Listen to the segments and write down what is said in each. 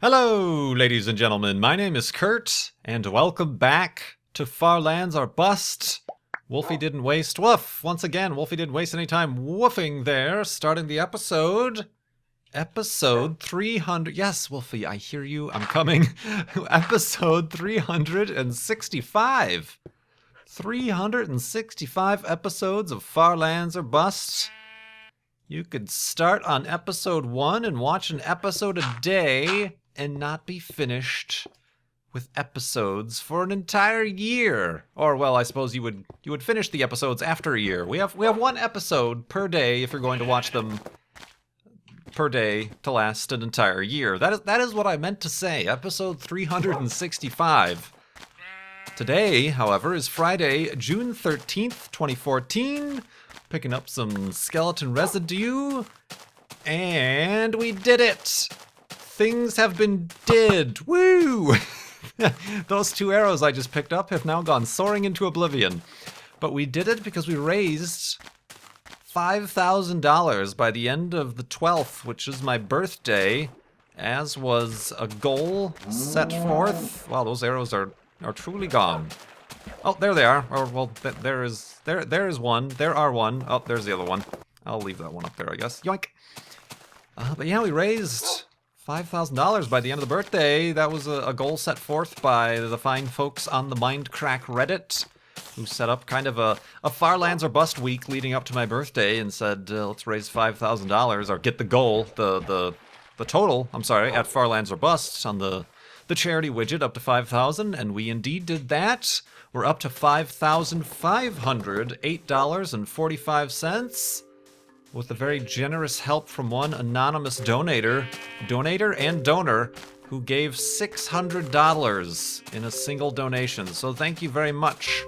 Hello, ladies and gentlemen. My name is Kurt, and welcome back to Far Lands Are Bust. Wolfie didn't waste woof. Once again, Wolfie didn't waste any time woofing there, starting the episode. Episode 300. Yes, Wolfie, I hear you. I'm coming. Episode 365. 365 episodes of Far Lands Are Bust. You could start on episode 1 and watch an episode a day and not be finished with episodes for an entire year. Or, well, I suppose you would finish the episodes after a year. We have one episode per day if you're going to watch them per day to last an entire year. That is what I meant to say. Episode 365. Today, however, is Friday, June 13th, 2014. Picking up some skeleton residue. And we did it! Things have been did. Woo! Those 2 arrows I just picked up have now gone soaring into oblivion. But we did it because we raised $5,000 by the end of the 12th, which is my birthday, as was a goal set forth. Wow, those arrows are truly gone. Oh, there they are. Or, well, there is one. There are one. Oh, there's the other one. I'll leave that one up there, I guess. Yoink! But yeah, we raised $5,000 by the end of the birthday. That was a goal set forth by the fine folks on the Mindcrack Reddit, who set up kind of a Far Lands Are Bust week leading up to my birthday and said, let's raise $5,000, or get the goal, the total, I'm sorry, at Far Lands Are Bust on the charity widget up to 5,000, and we indeed did that. We're up to $5,508.45 with the very generous help from one anonymous donator and donor who gave $600 in a single donation. So thank you very much,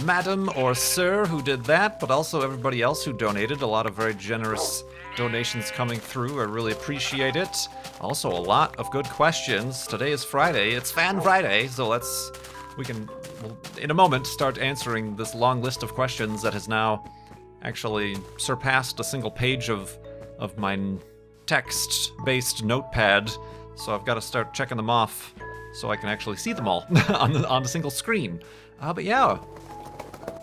madam or sir, who did that, but also everybody else who donated. A lot of very generous donations coming through. I really appreciate it. Also, a lot of good questions. Today is Friday. It's Fan Friday, so we'll, in a moment, start answering this long list of questions that has now actually surpassed a single page of my text-based notepad. So I've got to start checking them off so I can actually see them all on the single screen. But yeah,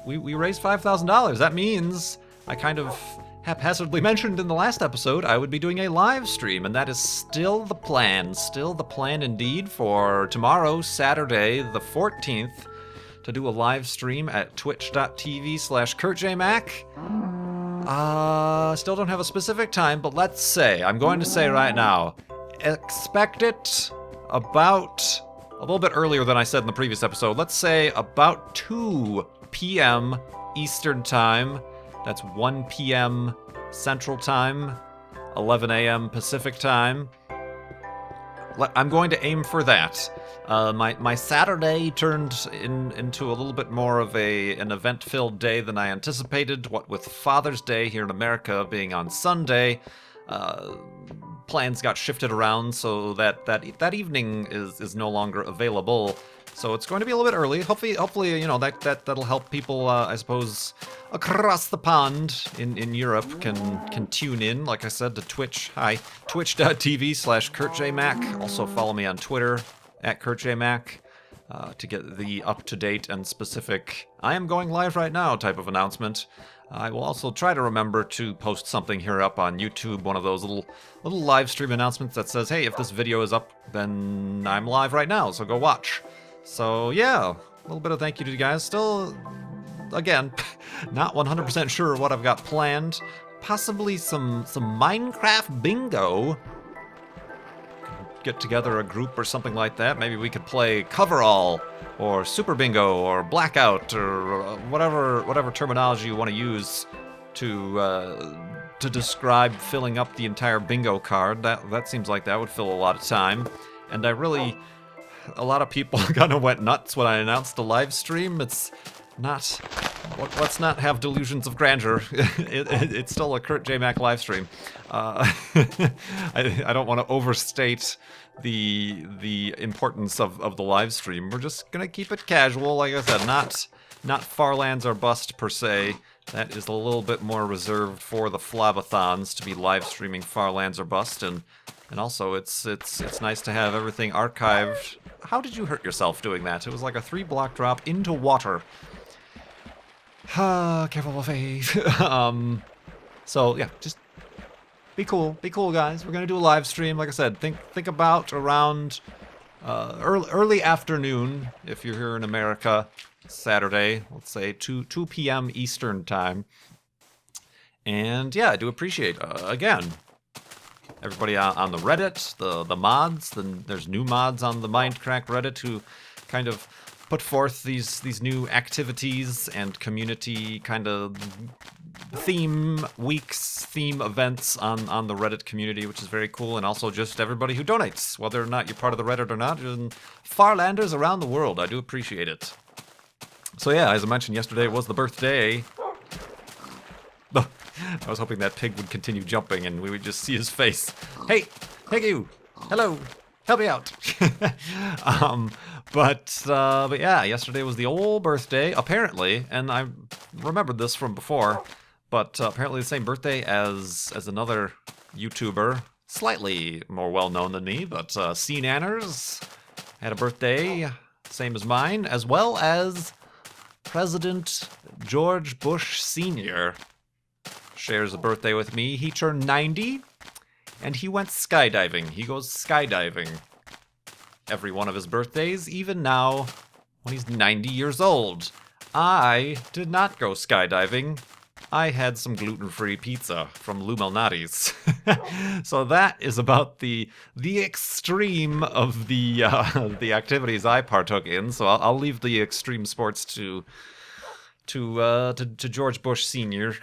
we raised $5,000. That means I kind of haphazardly mentioned in the last episode I would be doing a live stream, and that is still the plan. Still the plan indeed for tomorrow, Saturday, the 14th, to do a live stream at twitch.tv/KurtJMac. Still don't have a specific time, but I'm going to say right now, expect it about a little bit earlier than I said in the previous episode. Let's say about 2 p.m. Eastern Time. That's 1 p.m. Central Time, 11 a.m. Pacific Time. I'm going to aim for that. My Saturday turned into a little bit more of an event-filled day than I anticipated. What with Father's Day here in America being on Sunday, plans got shifted around so that evening is no longer available. So it's going to be a little bit early. Hopefully, that'll help people, I suppose, across the pond in Europe can tune in. Like I said, to Twitch. Hi, twitch.tv/KurtJMac. Also follow me on Twitter at KurtJMac to get the up-to-date and specific "I am going live right now" type of announcement. I will also try to remember to post something here up on YouTube, one of those little live stream announcements that says, hey, if this video is up, then I'm live right now, so go watch. So yeah, a little bit of thank you to you guys. Still, again, not 100% sure what I've got planned. Possibly some Minecraft bingo. Get together a group or something like that. Maybe we could play Coverall or Super Bingo or Blackout or whatever terminology you want to use to describe filling up the entire bingo card. That seems like that would fill a lot of time. And a lot of people kind of went nuts when I announced the live stream. It's not... Let's not have delusions of grandeur. It's still a KurtJMac live stream. I don't want to overstate the importance of the live stream. We're just gonna keep it casual, like I said. Not Far Lands Are Bust per se. That is a little bit more reserved for the Flabathons to be live streaming Farlands or Bust, and also it's nice to have everything archived. How did you hurt yourself doing that? It was like a 3-block drop into water. Careful, Faith. So yeah, just be cool, guys. We're gonna do a live stream. Like I said, think about around early afternoon if you're here in America. Saturday, let's say 2 p.m. Eastern time. And yeah, I do appreciate again everybody on the Reddit, the mods. There's new mods on the Mindcrack Reddit who kind of put forth these new activities and community kind of theme weeks, theme events on the Reddit community, which is very cool. And also just everybody who donates, whether or not you're part of the Reddit or not, and Farlanders around the world. I do appreciate it. So yeah, as I mentioned yesterday, it was the birthday. I was hoping that pig would continue jumping and we would just see his face. Hey, you, hello, help me out. But yeah, yesterday was the old birthday, apparently, and I remembered this from before, but apparently the same birthday as another YouTuber, slightly more well-known than me, but C Nanners had a birthday, same as mine, as well as President George Bush Sr. shares a birthday with me. He turned 90, and he went skydiving. He goes skydiving every one of his birthdays, even now when he's 90 years old. I did not go skydiving. I had some gluten-free pizza from Lou Malnati's. So that is about the extreme of the activities I partook in. So I'll leave the extreme sports to George Bush Sr.,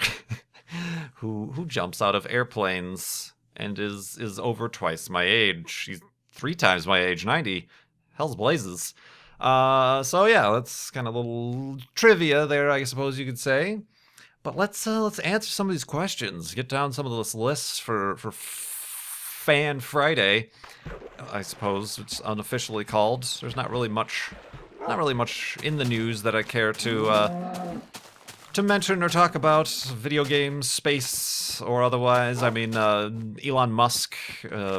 who jumps out of airplanes and is over twice my age. He's 3 times my age, 90. Hell's blazes. So yeah, that's kind of a little trivia there, I suppose you could say. But let's answer some of these questions. Get down some of this lists for Fan Friday, I suppose it's unofficially called. There's not really much in the news that I care to mention or talk about. Video games, space, or otherwise. I mean, Elon Musk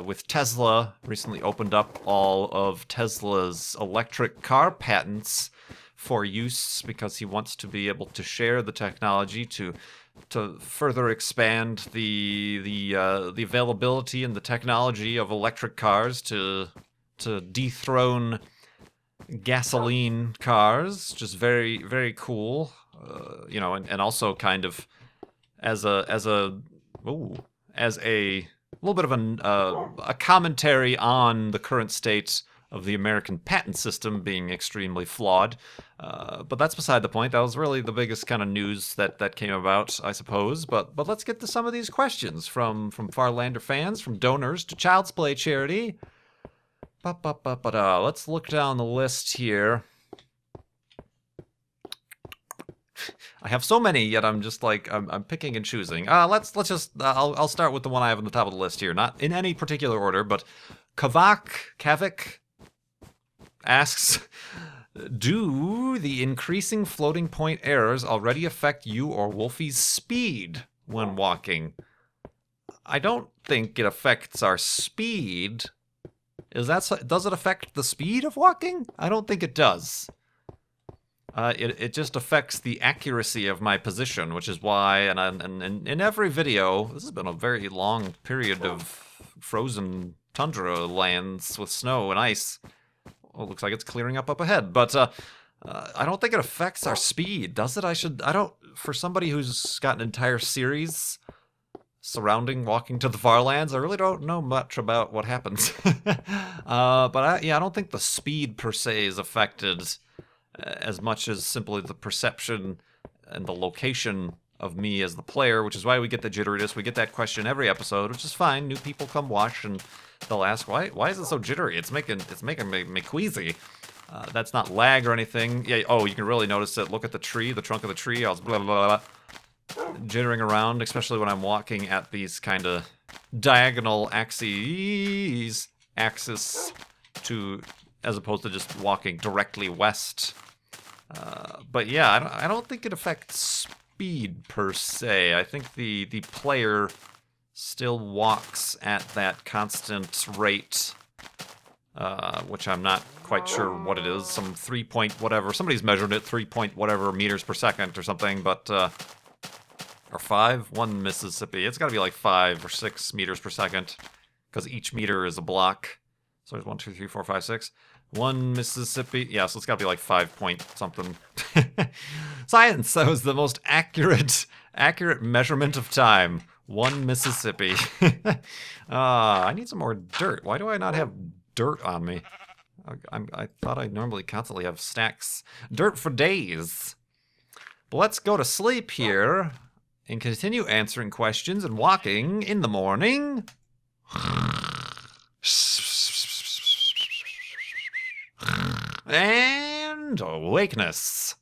with Tesla recently opened up all of Tesla's electric car patents for use because he wants to be able to share the technology to further expand the availability and the technology of electric cars to dethrone gasoline cars. Just very, very cool. You know, and also kind of as a little bit of a commentary on the current state of the American patent system being extremely flawed. But that's beside the point. That was really the biggest kind of news that came about, I suppose. But let's get to some of these questions from Farlander fans, from donors to Child's Play charity. Let's look down the list here. I have so many, yet I'm just like I'm picking and choosing. Let's just I'll start with the one I have on the top of the list here, not in any particular order, but Kavik asks, do the increasing floating point errors already affect you or Wolfie's speed when walking? I don't think it affects our speed. Does it affect the speed of walking? I don't think it does. It just affects the accuracy of my position, which is why, and in every video, this has been a very long period of frozen tundra lands with snow and ice. Well, it looks like it's clearing up ahead, but I don't think it affects our speed, does it? For somebody who's got an entire series surrounding walking to the Farlands, I really don't know much about what happens. But I don't think the speed per se is affected as much as simply the perception and the location of me as the player, which is why we get the jitteriness. We get that question every episode, which is fine. New people come watch and they'll ask, why is it so jittery? It's making me queasy. That's not lag or anything. Yeah. Oh, you can really notice it. Look at the tree, the trunk of the tree. I was blah, blah, blah, jittering around, especially when I'm walking at these kind of diagonal axis to, as opposed to just walking directly west. But yeah, I don't think it affects speed per se. I think the player still walks at that constant rate, which I'm not quite sure what it is. Some 3 point whatever. Somebody's measured it 3 point whatever meters per second or something, but or 5, 1 Mississippi. It's got to be like 5 or 6 meters per second, because each meter is a block. So there's 1, 2, 3, 4, 5, 6. 1 Mississippi. Yeah, so it's got to be like 5 point something. Science. That was the most accurate measurement of time. 1 Mississippi. I need some more dirt. Why do I not have dirt on me? I thought I normally constantly have stacks. Dirt for days. But let's go to sleep here and continue answering questions and walking in the morning. And awakeness.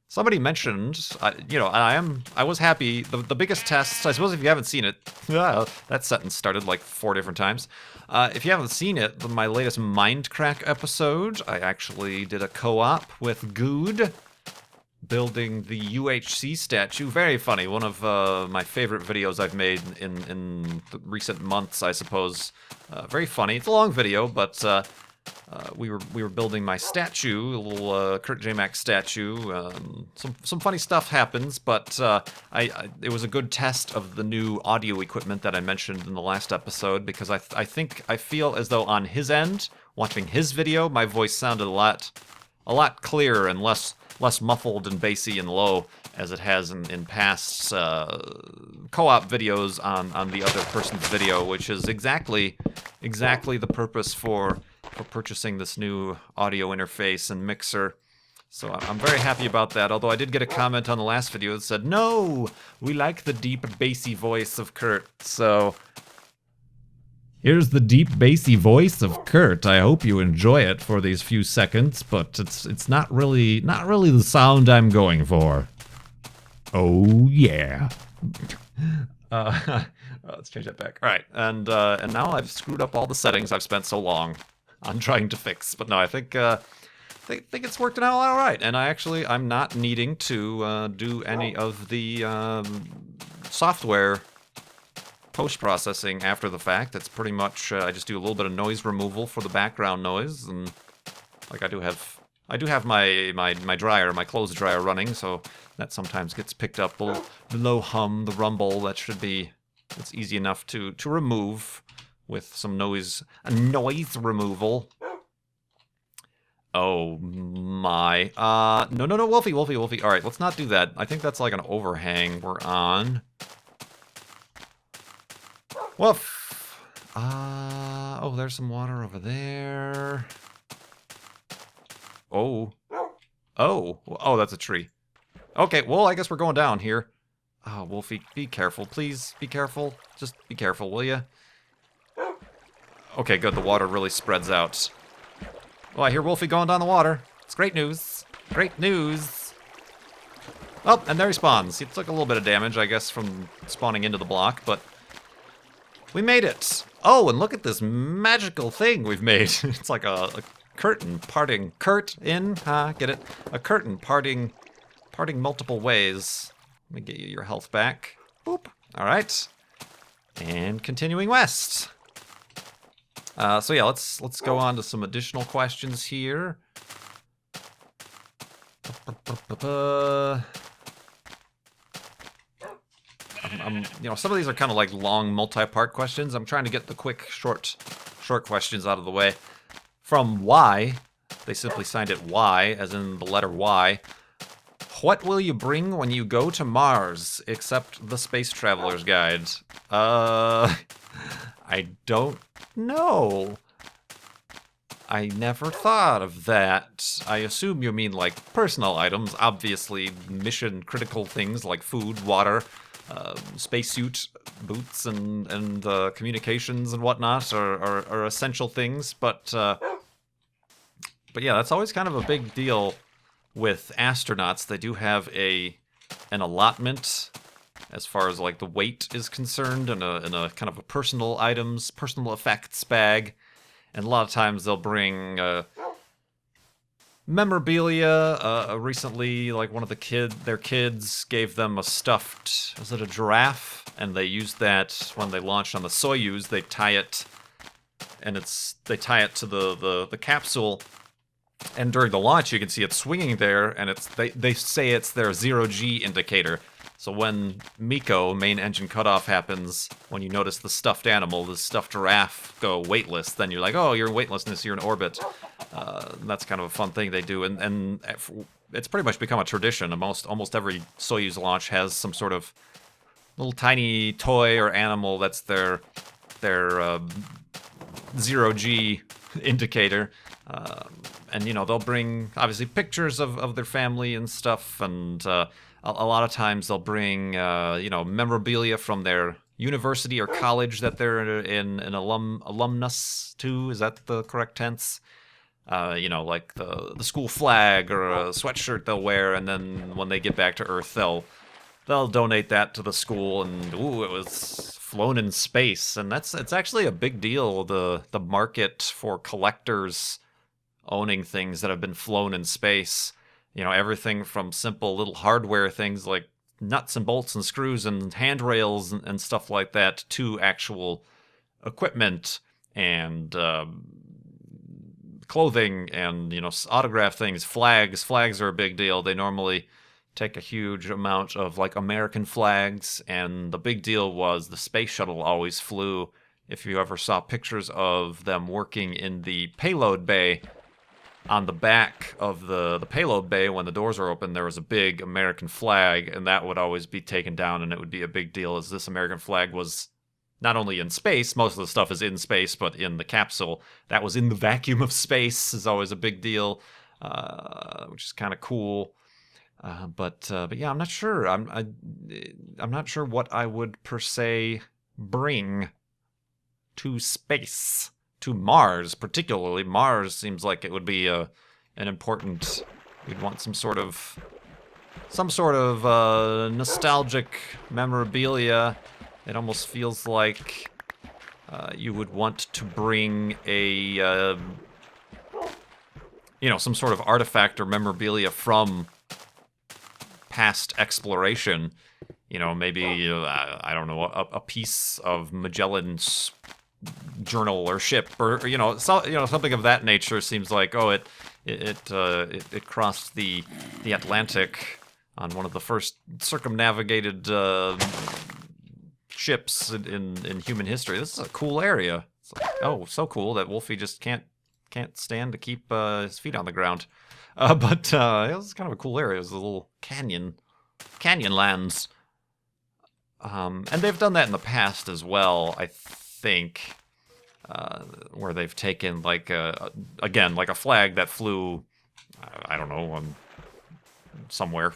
Somebody mentioned, I was happy. The biggest test, I suppose if you haven't seen it, that sentence started like 4 different times. If you haven't seen it, my latest Mindcrack episode, I actually did a co-op with Good, building the UHC statue. Very funny. One of my favorite videos I've made in the recent months, I suppose. Very funny. It's a long video, but we were building my statue, a little KurtJMac statue. Some funny stuff happens, but it was a good test of the new audio equipment that I mentioned in the last episode, because I feel as though on his end, watching his video, my voice sounded a lot clearer and less muffled and bassy and low as it has in past co-op videos on the other person's video, which is exactly the purpose for purchasing this new audio interface and mixer. So I'm very happy about that, although I did get a comment on the last video that said, no, we like the deep bassy voice of Kurt. So here's the deep bassy voice of Kurt. I hope you enjoy it for these few seconds, but it's not really the sound I'm going for. Oh yeah. Let's change that back. All right, and now I've screwed up all the settings I've spent so long on trying to fix. But no, I think it's worked out all right, and I'm not needing to do any of the software post-processing after the fact. It's pretty much I just do a little bit of noise removal for the background noise, and like I do have my dryer, my clothes dryer running, so that sometimes gets picked up. The low hum, the rumble, it's easy enough to remove with some noise removal. Oh my. No, Wolfie. All right, let's not do that. I think that's like an overhang we're on. Woof. Oh, there's some water over there. Oh, that's a tree. Okay, well, I guess we're going down here. Oh, Wolfie, be careful, please. Be careful. Just be careful, will ya? Okay, good. The water really spreads out. Oh, I hear Wolfie going down the water. It's great news. Great news. Oh, and there he spawns. He took a little bit of damage, I guess, from spawning into the block, but we made it. Oh, and look at this magical thing we've made. It's like a curtain parting. Curtain, get it? A curtain parting multiple ways. Let me get you your health back. Boop. All right. And continuing west. So yeah, let's go on to some additional questions here. Some of these are kind of like long multi-part questions. I'm trying to get the quick, short questions out of the way. From Y, they simply signed it Y, as in the letter Y. What will you bring when you go to Mars, except the Space Traveler's Guide? I don't know. I never thought of that. I assume you mean like personal items, obviously mission critical things like food, water, spacesuit, boots, and communications and whatnot are essential things. But yeah, that's always kind of a big deal with astronauts. They do have an allotment as far as like the weight is concerned, and a kind of a personal items, personal effects bag. And a lot of times they'll bring memorabilia. Recently, like one of their kids gave them a stuffed, was it a giraffe? And they used that when they launched on the Soyuz. They tie it, and they tie it to the capsule. And during the launch, you can see it swinging there, and they say it's their zero-G indicator. So when MECO, main engine cutoff, happens, when you notice the stuffed animal, the stuffed giraffe, go weightless, then you're like, oh, you're in weightlessness, you're in orbit. That's kind of a fun thing they do, and it's pretty much become a tradition. Almost every Soyuz launch has some sort of little tiny toy or animal that's their zero-G indicator. And, you know, they'll bring, obviously, pictures of their family and stuff, and a lot of times they'll bring, you know, memorabilia from their university or college that they're an alumnus to. Is that the correct tense? You know, like the school flag or a sweatshirt they'll wear, and then when they get back to Earth, they'll donate that to the school, and ooh, it was flown in space. And it's actually a big deal, the market for collectors owning things that have been flown in space. You know, everything from simple little hardware things like nuts and bolts and screws and handrails and stuff like that, to actual equipment and clothing and, you know, autograph things, flags. Flags are a big deal. They normally take a huge amount of, like, American flags, and the big deal was the space shuttle always flew. If you ever saw pictures of them working in the payload bay, on the back of the payload bay, when the doors are open, there was a big American flag, and that would always be taken down, and it would be a big deal, as this American flag was not only in space, most of the stuff is in space, but in the capsule, that was in the vacuum of space, is always a big deal, which is kind of cool. But yeah, I'm not sure. I'm not sure what I would per se bring to space. To Mars, particularly. Mars seems like it would be an important. We'd want some sort of nostalgic memorabilia. It almost feels like you would want to bring a you know, some sort of artifact or memorabilia from past exploration. You know, maybe I don't know, a piece of Magellan's journal or ship, or you know, something of that nature. Seems like, oh, it crossed the Atlantic on one of the first circumnavigated ships in human history. This is a cool area. It's like, oh, so cool that Wolfie just can't stand to keep his feet on the ground. But it was kind of a cool area. It was a little canyon lands. And they've done that in the past as well, I think, where they've taken, like, again, like a flag that flew, I don't know, somewhere.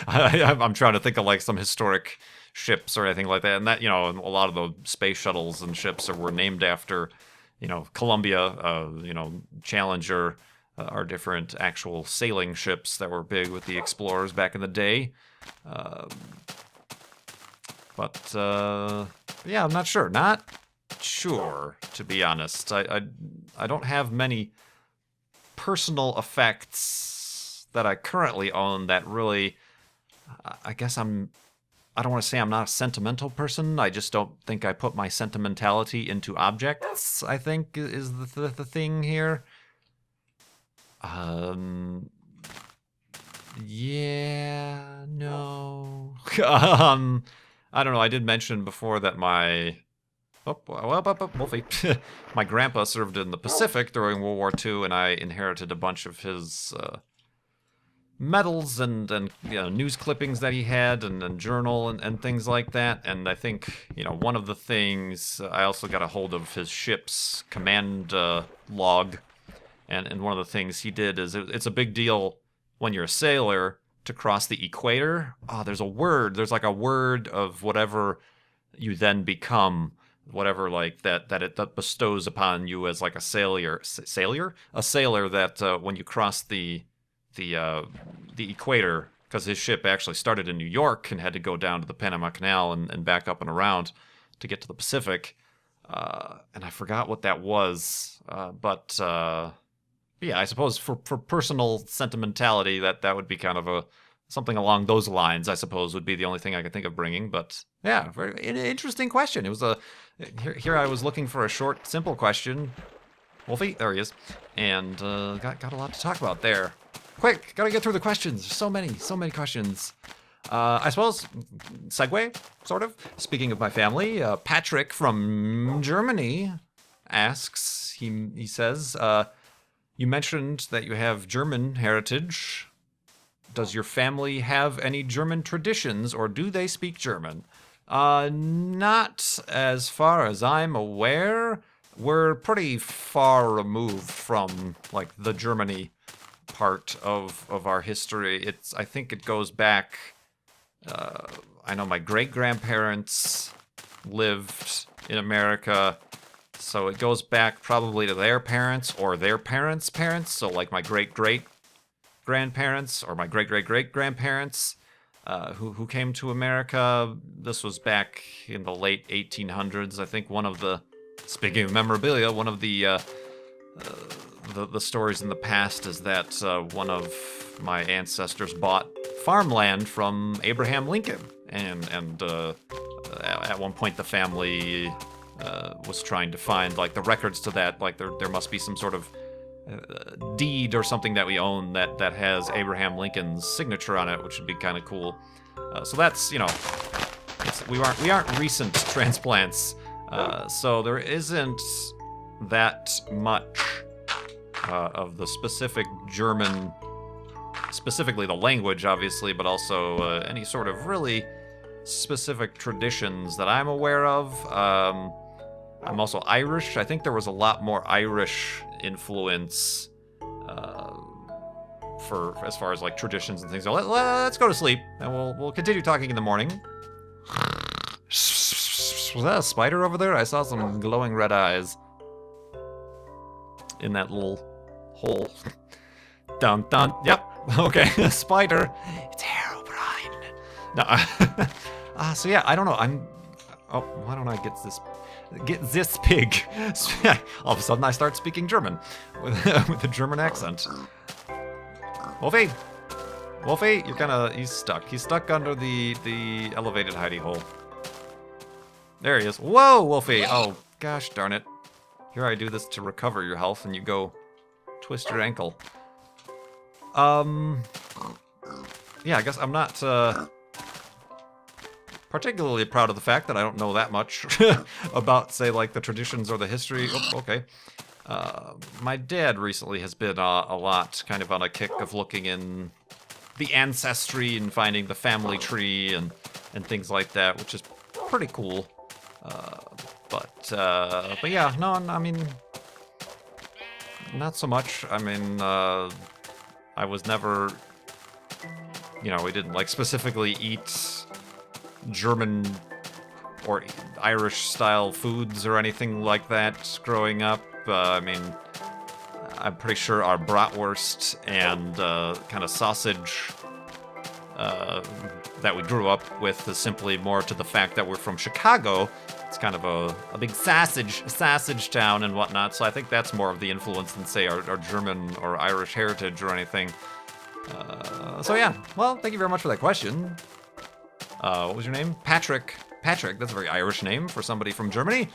I'm trying to think of, like, some historic ships or anything like that. And that, you know, a lot of the space shuttles and ships were named after, you know, Columbia, you know, Challenger, are different actual sailing ships that were big with the explorers back in the day. But yeah, I'm not sure. Not sure, to be honest. I don't have many personal effects that I currently own that really, I guess I don't want to say I'm not a sentimental person. I just don't think I put my sentimentality into objects, I think, is the thing here. Yeah, no. I don't know. I did mention before that my Wolfie, my grandpa served in the Pacific during World War II, and I inherited a bunch of his medals and you know, news clippings that he had, and journal and things like that. And I think, you know, one of the things, I also got a hold of his ship's command log, and one of the things he did is, it's a big deal when you're a sailor to cross the equator. There's like a word of whatever you then become, whatever, like that it bestows upon you as like a sailor that when you cross the equator, because his ship actually started in New York and had to go down to the Panama Canal and back up and around to get to the Pacific, and I forgot what that was, but Yeah, I suppose for personal sentimentality, that would be kind of a something along those lines. I suppose would be the only thing I could think of bringing. But yeah, very interesting question. It was a here I was looking for a short, simple question. Wolfie, there he is, and got a lot to talk about there. Quick, gotta get through the questions. There's so many questions. I suppose, segue, sort of. Speaking of my family, Patrick from Germany asks, he says, you mentioned that you have German heritage. Does your family have any German traditions, or do they speak German? Not as far as I'm aware. We're pretty far removed from, like, the Germany part of our history. I think it goes back... I know my great-grandparents lived in America, so it goes back probably to their parents or their parents' parents, so like my great-great-grandparents or my great-great-great-grandparents who came to America. This was back in the late 1800s. I think one of the, speaking of memorabilia, one of the stories in the past is that one of my ancestors bought farmland from Abraham Lincoln, and at one point the family was trying to find like the records to that. Like there must be some sort of deed or something that we own that has Abraham Lincoln's signature on it, which would be kind of cool. So that's, you know, we aren't recent transplants, so there isn't that much of the specific German, specifically the language, obviously, but also any sort of really specific traditions that I'm aware of. I'm also Irish. I think there was a lot more Irish influence for as far as like traditions and things. So let's go to sleep, and we'll continue talking in the morning. Was that a spider over there? I saw some glowing red eyes in that little hole. Dun dun. Yep. Okay. Spider. It's Herobrine. No. So yeah, I don't know. Oh, why don't I get this pig? All of a sudden, I start speaking German with a German accent. Wolfie, he's stuck. He's stuck under the elevated hidey hole. There he is. Whoa, Wolfie! Oh, gosh darn it. Here I do this to recover your health, and you go twist your ankle. Yeah, I guess I'm not particularly proud of the fact that I don't know that much about, say, like the traditions or the history. Oh, okay. My dad recently has been a lot kind of on a kick of looking in the ancestry and finding the family tree and things like that, which is pretty cool. But yeah, no, I mean, not so much. I mean, I was never, you know, we didn't like specifically eat German or Irish style foods or anything like that growing up. I mean, I'm pretty sure our bratwurst and kind of sausage that we grew up with is simply more to the fact that we're from Chicago. It's kind of a big sausage town and whatnot, so I think that's more of the influence than, say, our German or Irish heritage or anything. So yeah, well, thank you very much for that question. What was your name? Patrick, that's a very Irish name for somebody from Germany.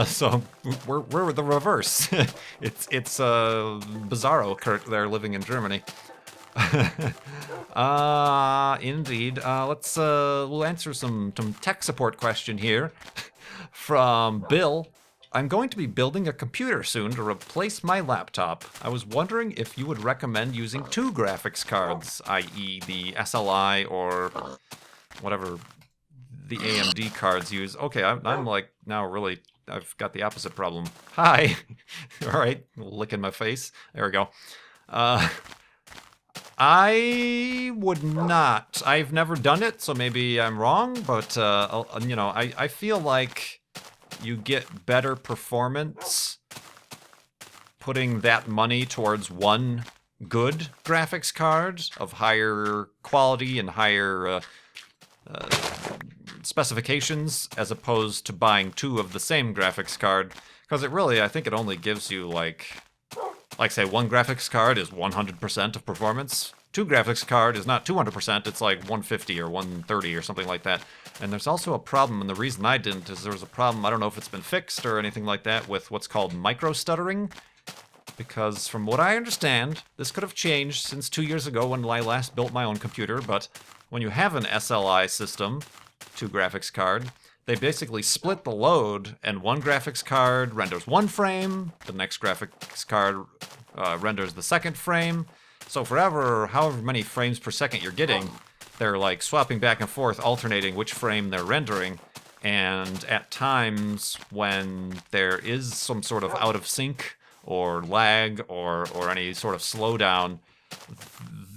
So we're the reverse. it's bizarro Kurt there living in Germany. Indeed. We'll answer some tech support question here from Bill. I'm going to be building a computer soon to replace my laptop. I was wondering if you would recommend using 2 graphics cards, i.e. the SLI or whatever the AMD cards use. Okay, I'm like now really, I've got the opposite problem. Hi. All right, licking my face. There we go. I would not. I've never done it, so maybe I'm wrong, but you know, I feel like you get better performance putting that money towards one good graphics card of higher quality and higher specifications, as opposed to buying 2 of the same graphics card, because it really, I think it only gives you like like say one graphics card is 100% of performance. Two graphics card is not 200%, it's like 150 or 130 or something like that. And there's also a problem, and the reason I didn't is there was a problem, I don't know if it's been fixed or anything like that, with what's called micro-stuttering. Because from what I understand, this could have changed since 2 years ago when I last built my own computer, but when you have an SLI system, two graphics card, they basically split the load, and one graphics card renders one frame, the next graphics card renders the second frame. So forever, however many frames per second you're getting, they're like swapping back and forth, alternating which frame they're rendering. And at times when there is some sort of out of sync or lag or any sort of slowdown,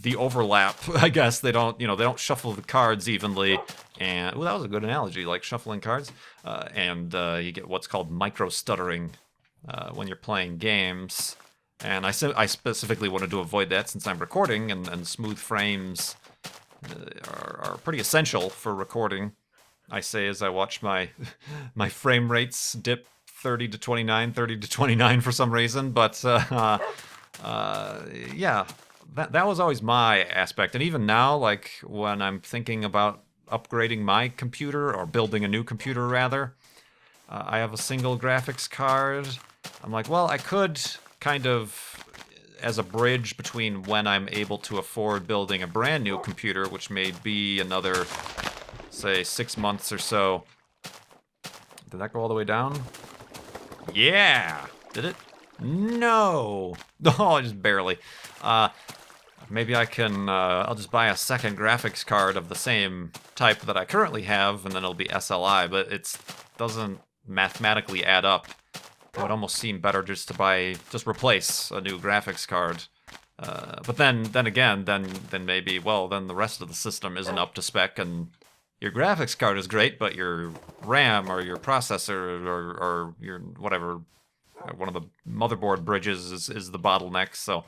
the overlap, I guess, they don't shuffle the cards evenly. And, well, that was a good analogy, like shuffling cards. And you get what's called micro-stuttering when you're playing games. And I specifically wanted to avoid that since I'm recording, and smooth frames are pretty essential for recording. I say as I watch my frame rates dip 30 to 29, 30 to 29 for some reason. But yeah, that was always my aspect. And even now, like when I'm thinking about upgrading my computer, or building a new computer rather, I have a single graphics card. I'm like, well, I could kind of, as a bridge between when I'm able to afford building a brand new computer, which may be another, say, 6 months or so. Did that go all the way down? Yeah! Did it? No! Oh, just barely. Maybe I can, I'll just buy a second graphics card of the same type that I currently have, and then it'll be SLI, but it doesn't mathematically add up. It would almost seem better just to replace a new graphics card. But then again, then maybe, well, then the rest of the system isn't up to spec, and your graphics card is great, but your RAM or your processor or your whatever, one of the motherboard bridges is the bottleneck. So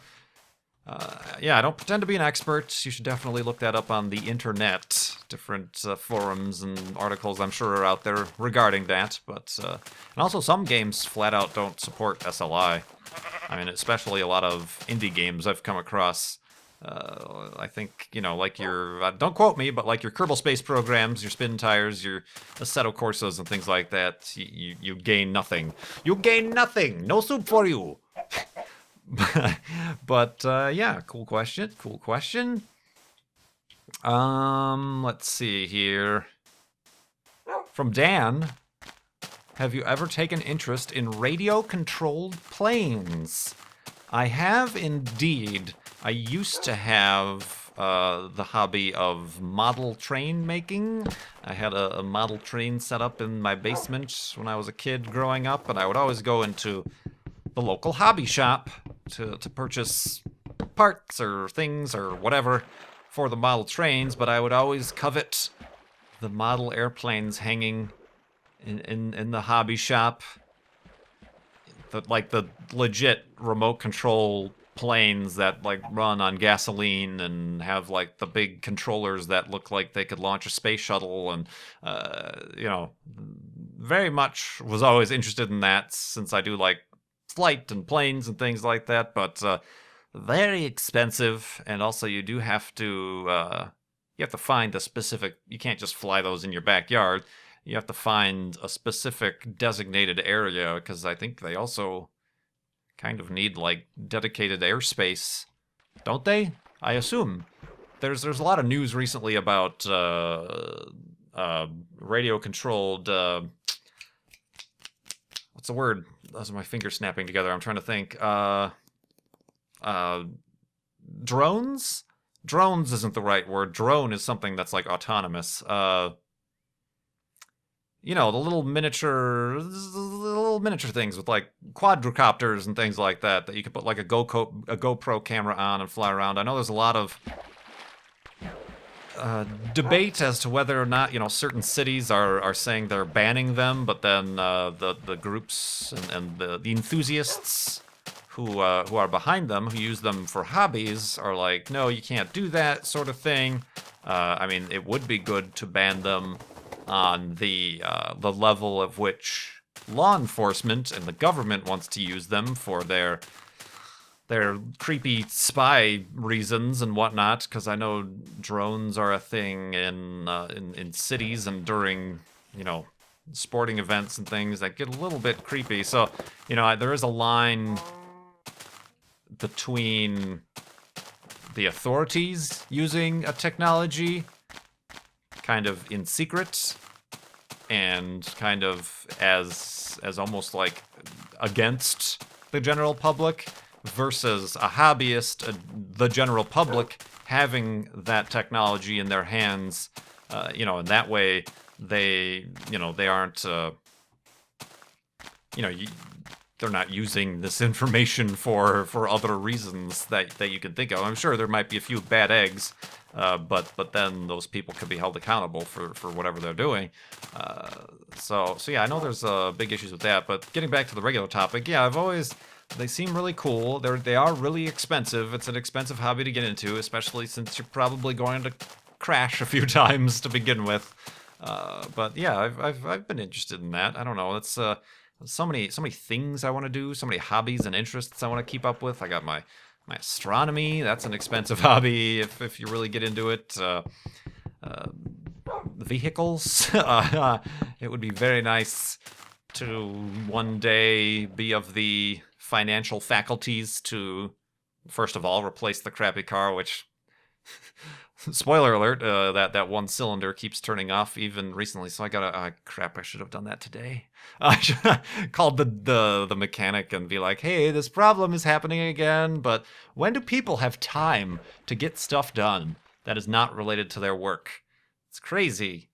yeah, I don't pretend to be an expert. You should definitely look that up on the internet. Different forums and articles I'm sure are out there regarding that. But and also some games flat out don't support SLI. I mean, especially a lot of indie games I've come across. I think, like your, don't quote me, but like your Kerbal Space programs, your Spin Tires, your Assetto Corsas and things like that, you gain nothing. You gain nothing! No soup for you! But yeah, cool question. Let's see here. From Dan, have you ever taken interest in radio-controlled planes? I have indeed. I used to have the hobby of model train making. I had a model train set up in my basement when I was a kid growing up, and I would always go into the local hobby shop to purchase parts or things or whatever for the model trains, but I would always covet the model airplanes hanging in the hobby shop. Like the legit remote control planes that like run on gasoline and have like the big controllers that look like they could launch a space shuttle, and very much was always interested in that since I do like flight and planes and things like that, but very expensive, and also you do have to find a specific, you can't just fly those in your backyard. You have to find a specific designated area, because I think they also kind of need like dedicated airspace, don't they? I assume. There's a lot of news recently about radio controlled what's the word? Those are my fingers snapping together. I'm trying to think. Drones? Drones isn't the right word. Drone is something that's like autonomous. The little miniature things with like quadricopters and things like that you could put like a GoPro camera on and fly around. I know there's a lot of debate as to whether or not certain cities are saying they're banning them, but then the groups and the enthusiasts who are behind them, who use them for hobbies, are like, no, you can't do that sort of thing. I mean, it would be good to ban them on the level of which law enforcement and the government wants to use them for their their creepy spy reasons and whatnot, because I know drones are a thing in cities and during, sporting events and things that get a little bit creepy. So, there is a line between the authorities using a technology kind of in secret and kind of as almost like against the general public versus a hobbyist, the general public having that technology in their hands, in that way they aren't, they're not using this information for other reasons that you can think of. I'm sure there might be a few bad eggs, but then those people could be held accountable for whatever they're doing. So yeah, I know there's big issues with that. But getting back to the regular topic, yeah, they seem really cool. They are really expensive. It's an expensive hobby to get into, especially since you're probably going to crash a few times to begin with. But yeah, I've been interested in that. I don't know. It's so many things I want to do, so many hobbies and interests I want to keep up with. I got my astronomy. That's an expensive hobby if you really get into it. Vehicles. It would be very nice to one day be of the financial faculties to, first of all, replace the crappy car, which spoiler alert, that one cylinder keeps turning off even recently, so I gotta, crap, I should have done that today. I should have called the mechanic and be like, hey, this problem is happening again, but when do people have time to get stuff done that is not related to their work? It's crazy.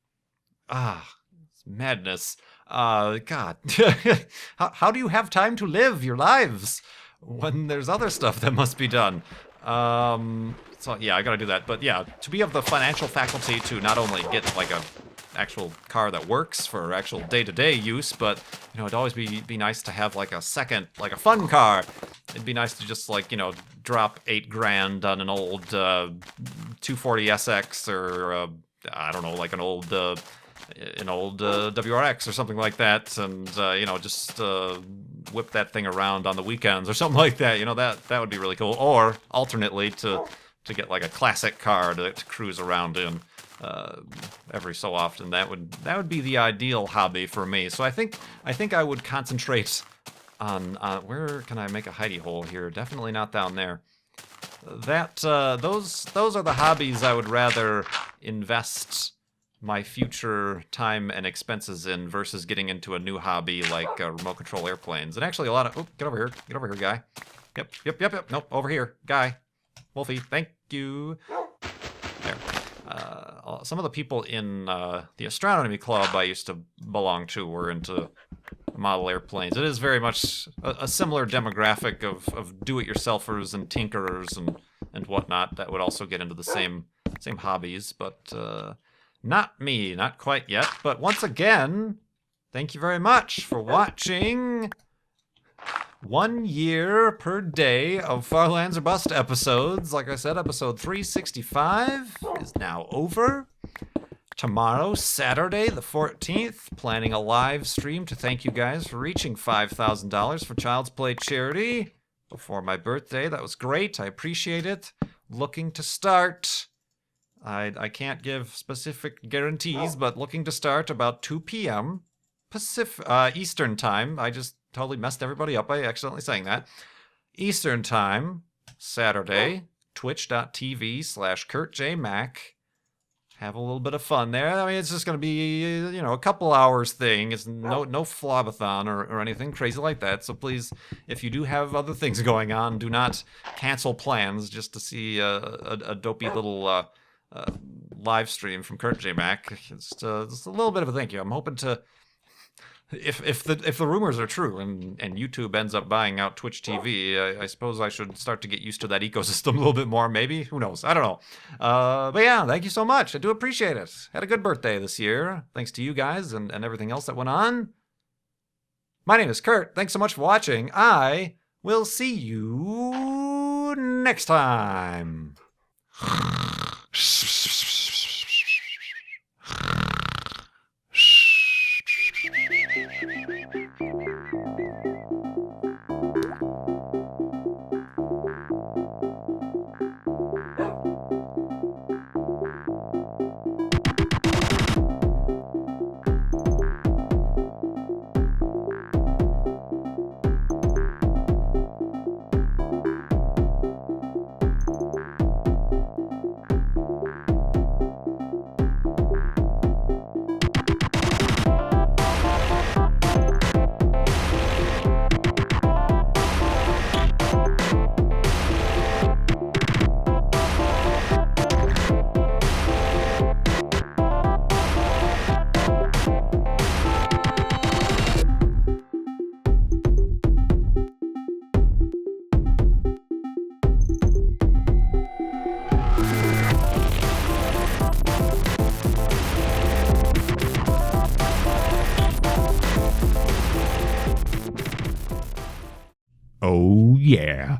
It's madness. God. How do you have time to live your lives when there's other stuff that must be done? So yeah, I gotta do that. But yeah, to be of the financial faculty to not only get like a actual car that works for actual day-to-day use, but it'd always be nice to have like a second, like a fun car. It'd be nice to just like drop $8,000 on an old 240SX or I don't know, like an old WRX or something like that, and just whip that thing around on the weekends or something like that. That would be really cool. Or alternately to get like a classic car to cruise around in every so often. That would be the ideal hobby for me. So I think I would concentrate on where can I make a hidey hole here? Definitely not down there. Those are the hobbies I would rather invest my future time and expenses in versus getting into a new hobby like remote control airplanes. And actually a lot of... get over here, guy. Yep. Nope, over here, guy. Wolfie, thank you. There. Some of the people in the astronomy club I used to belong to were into model airplanes. It is very much a similar demographic of do-it-yourselfers and tinkerers and whatnot that would also get into the same hobbies, but not me, not quite yet. But once again, thank you very much for watching 1 year per day of Farlands or Bust episodes. Like I said, episode 365 is now over. Tomorrow, Saturday, the 14th, planning a live stream to thank you guys for reaching $5,000 for Child's Play charity before my birthday. That was great. I appreciate it. Looking to start. I can't give specific guarantees, but looking to start about 2 p.m. Eastern time. I just totally messed everybody up by accidentally saying that. Eastern time, Saturday, twitch.tv/KurtJMac. Have a little bit of fun there. I mean, it's just going to be, a couple hours thing. It's no flobathon or anything crazy like that. So please, if you do have other things going on, do not cancel plans just to see a dopey little live stream from KurtJMac. Just a little bit of a thank you. I'm hoping to, if the rumors are true and YouTube ends up buying out Twitch TV, I suppose I should start to get used to that ecosystem a little bit more, maybe. Who knows? I don't know. But yeah, thank you so much. I do appreciate it. Had a good birthday this year. Thanks to you guys and everything else that went on. My name is Kurt. Thanks so much for watching. I will see you next time. yeah.